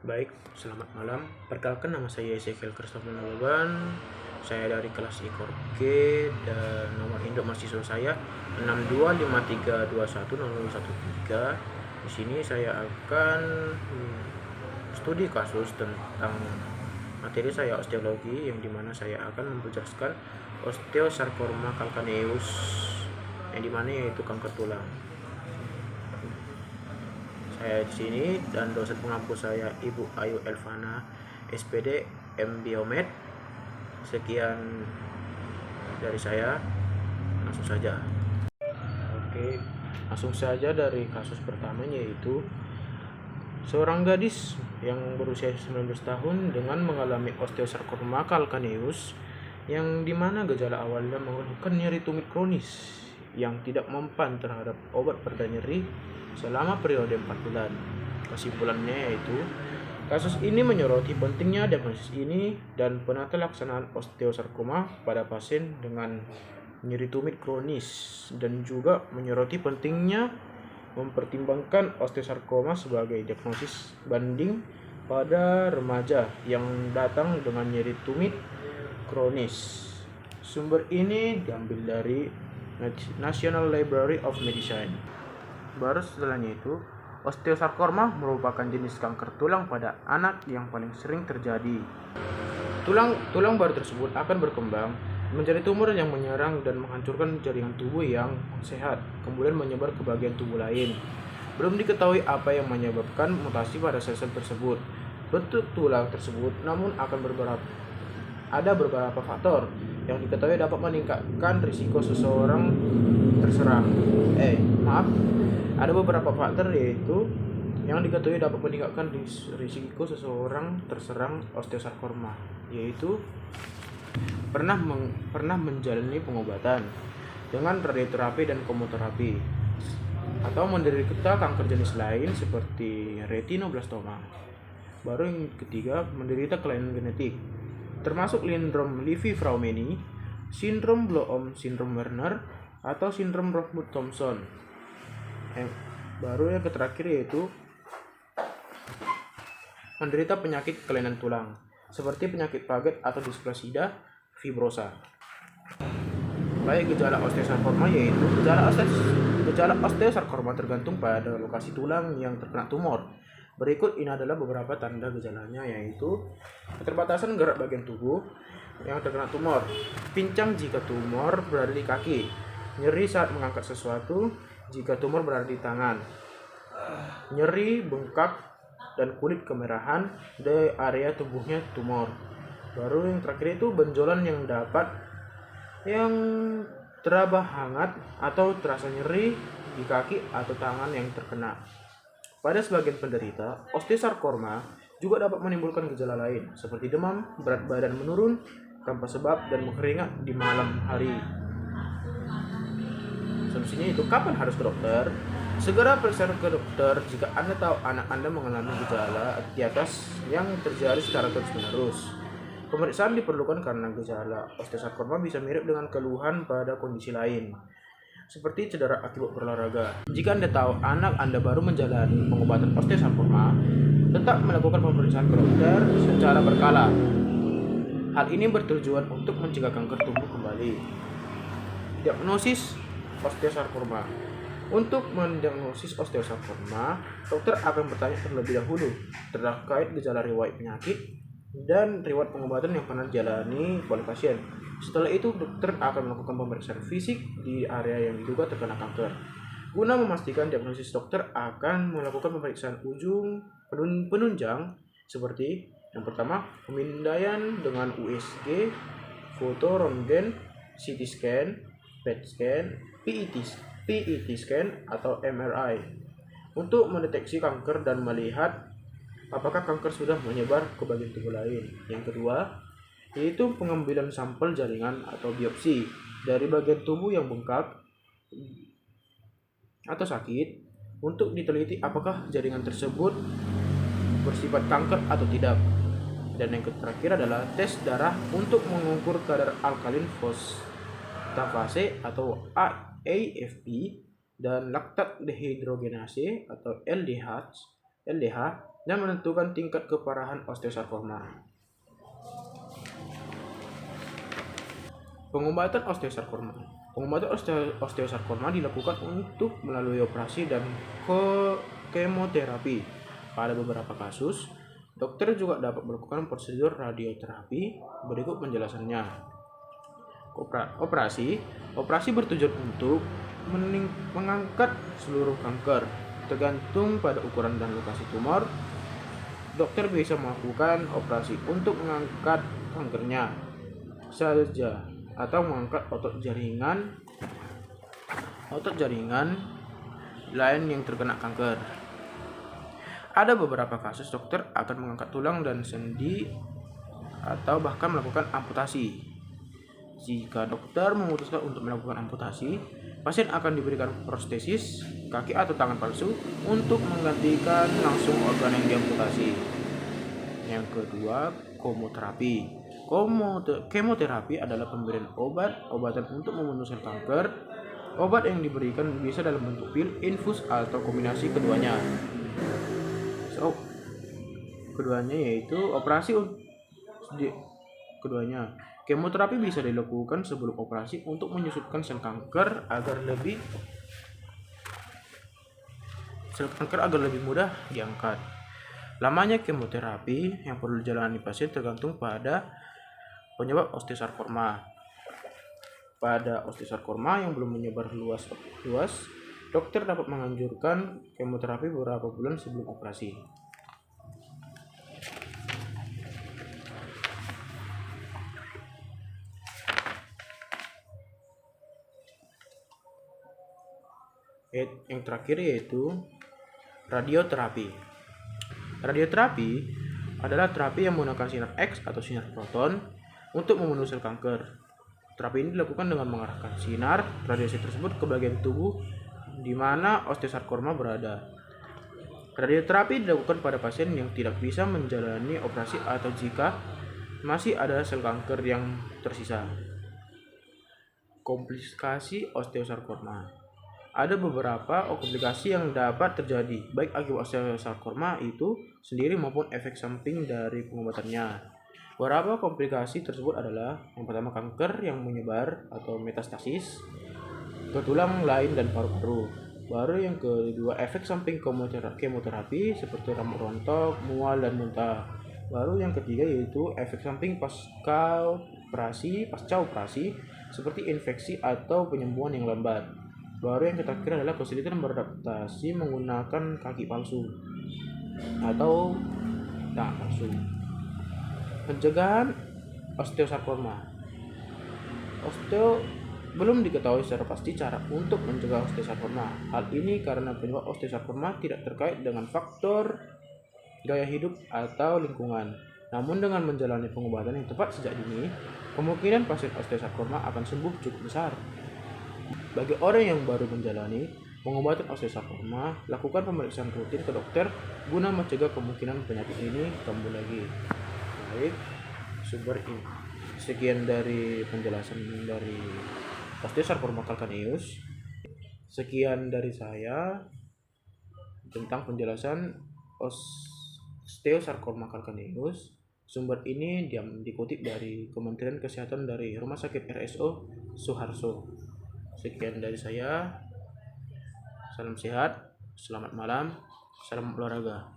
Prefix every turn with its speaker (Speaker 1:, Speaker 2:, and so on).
Speaker 1: Baik, selamat malam. Perkenalkan, nama saya Ezekiel Christopher Naloban. Saya dari kelas IKOR G dan nomor induk mahasiswa saya 6253210013. Di sini saya akan studi kasus tentang materi saya osteologi, yang dimana saya akan menjelaskan osteosarcoma calcaneus, yang dimana yaitu kanker tulang. Saya di sini dan dosen pengampu saya Ibu Ayu Elvana, SPD M Biomed. Sekian dari saya, langsung saja. Oke, langsung saja dari kasus pertamanya, yaitu seorang gadis yang berusia 19 tahun dengan mengalami osteosarcoma calcaneus, yang dimana gejala awalnya mengeluhkan nyeri tumit kronis yang tidak mempan terhadap obat pereda nyeri selama periode 4 bulan. Kesimpulannya yaitu, kasus ini menyoroti pentingnya diagnosis ini dan penata laksanaan osteosarkoma pada pasien dengan nyeri tumit kronis, dan juga menyoroti pentingnya mempertimbangkan osteosarkoma sebagai diagnosis banding pada remaja yang datang dengan nyeri tumit kronis. Sumber ini diambil dari National Library of Medicine. Baru setelahnya itu, osteosarkoma merupakan jenis kanker tulang pada anak yang paling sering terjadi. Tulang baru tersebut akan berkembang menjadi tumor yang menyerang dan menghancurkan jaringan tubuh yang sehat, kemudian menyebar ke bagian tubuh lain. Belum diketahui apa yang menyebabkan mutasi pada sel-sel tersebut. Bentuk tulang tersebut namun ada beberapa faktor yang diketahui dapat meningkatkan risiko seseorang terserang. Ada beberapa faktor yaitu yang diketahui dapat meningkatkan risiko seseorang terserang osteosarkoma, yaitu pernah menjalani pengobatan dengan radioterapi dan kemoterapi, atau menderita kanker jenis lain seperti retinoblastoma. Baru yang ketiga, menderita kelainan genetik termasuk sindrom Levy-Fraumeni, sindrom Bloom-Sindrom Werner, atau sindrom Rothmund-Thomson. Baru yang terakhir yaitu menderita penyakit kelainan tulang seperti penyakit Paget atau displasia fibrosa. Baik, gejala osteosarkoma yaitu gejala osteosarkoma tergantung pada lokasi tulang yang terkena tumor. Berikut ini adalah beberapa tanda gejalanya, yaitu keterbatasan gerak bagian tubuh yang terkena tumor, pincang jika tumor berada di kaki, nyeri saat mengangkat sesuatu jika tumor berada di tangan, nyeri, bengkak, dan kulit kemerahan di area tubuhnya tumor. Baru yang terakhir itu benjolan yang teraba hangat atau terasa nyeri di kaki atau tangan yang terkena. Pada sebagian penderita, osteosarkoma juga dapat menimbulkan gejala lain seperti demam, berat badan menurun tanpa sebab, dan berkeringat di malam hari. Solusinya itu, kapan harus ke dokter? Segera periksa ke dokter jika Anda tahu anak Anda mengalami gejala di atas yang terjadi secara terus-menerus. Pemeriksaan diperlukan karena gejala osteosarkoma bisa mirip dengan keluhan pada kondisi lain, seperti cedera akibat berolahraga. Jika Anda tahu anak Anda baru menjalani pengobatan osteosarkoma, tetap melakukan pemeriksaan ke dokter secara berkala. Hal ini bertujuan untuk mencegah kanker tumbuh kembali. Diagnosis osteosarkoma. Untuk mendiagnosis osteosarkoma, dokter akan bertanya terlebih dahulu terkait gejala riwayat penyakit dan riwayat pengobatan yang pernah dijalani oleh pasien. Setelah itu, dokter akan melakukan pemeriksaan fisik di area yang diduga terkena kanker. Guna memastikan diagnosis, dokter akan melakukan pemeriksaan ujung penunjang seperti yang pertama, pemindaian dengan USG, foto röntgen, CT scan, PET scan, PET scan, atau MRI untuk mendeteksi kanker dan melihat apakah kanker sudah menyebar ke bagian tubuh lain. Yang kedua, yaitu pengambilan sampel jaringan atau biopsi dari bagian tubuh yang bengkak atau sakit untuk diteliti apakah jaringan tersebut bersifat kanker atau tidak. Dan yang terakhir adalah tes darah untuk mengukur kadar alkalin fosfatase atau AFP dan laktat dehidrogenase atau LDH dan menentukan tingkat keparahan osteosarkoma. Pengobatan osteosarkoma. Pengobatan osteosarkoma dilakukan untuk melalui operasi dan kemoterapi. Pada beberapa kasus, dokter juga dapat melakukan prosedur radioterapi. Berikut penjelasannya. Operasi bertujuan untuk mengangkat seluruh kanker. Tergantung pada ukuran dan lokasi tumor, dokter bisa melakukan operasi untuk mengangkat kankernya saja atau mengangkat otot jaringan lain yang terkena kanker. Ada beberapa kasus dokter akan mengangkat tulang dan sendi atau bahkan melakukan amputasi. Jika dokter memutuskan untuk melakukan amputasi, pasien akan diberikan prostesis kaki atau tangan palsu untuk menggantikan langsung organ yang diamputasi. Yang kedua, kemoterapi. Kemoterapi adalah pemberian obatan untuk membunuh sel kanker. Obat yang diberikan bisa dalam bentuk pil, infus, atau kombinasi keduanya. Kemoterapi bisa dilakukan sebelum operasi untuk menyusutkan sel kanker agar lebih mudah diangkat. Lamanya kemoterapi yang perlu dijalani pasien tergantung pada penyebab osteosarkoma. Pada osteosarkoma yang belum menyebar luas, dokter dapat menganjurkan kemoterapi beberapa bulan sebelum operasi. Yang terakhir yaitu radioterapi. Radioterapi adalah terapi yang menggunakan sinar X atau sinar proton untuk membunuh sel kanker. Terapi ini dilakukan dengan mengarahkan sinar radiasi tersebut ke bagian tubuh di mana osteosarkoma berada. Radioterapi dilakukan pada pasien yang tidak bisa menjalani operasi atau jika masih ada sel kanker yang tersisa. Komplikasi osteosarkoma. Ada beberapa komplikasi yang dapat terjadi, baik akibat osteosarkoma itu sendiri maupun efek samping dari pengobatannya. Beberapa komplikasi tersebut adalah yang pertama, kanker yang menyebar atau metastasis ke tulang lain dan paru-paru. Baru yang kedua, efek samping kemoterapi seperti rambut rontok, mual, dan muntah. Baru yang ketiga yaitu efek samping pasca operasi seperti infeksi atau penyembuhan yang lambat. Baru yang terakhir adalah kesulitan beradaptasi menggunakan kaki palsu atau tangan palsu. Pencegahan osteosarkoma. Belum diketahui secara pasti cara untuk mencegah osteosarkoma. Hal ini karena penyebab osteosarkoma tidak terkait dengan faktor gaya hidup atau lingkungan. Namun dengan menjalani pengobatan yang tepat sejak dini, kemungkinan pasien osteosarkoma akan sembuh cukup besar. Bagi orang yang baru menjalani pengobatan osteosarkoma, lakukan pemeriksaan rutin ke dokter guna mencegah kemungkinan penyakit ini kambuh lagi. Baik, sumber ini. Sekian dari penjelasan dari osteosarkoma calcaneus. Sekian dari saya tentang penjelasan osteosarkoma calcaneus. Sumber ini dikutip dari Kementerian Kesehatan dari Rumah Sakit RSO Suharto. Sekian dari saya. Salam sehat, selamat malam, salam olahraga.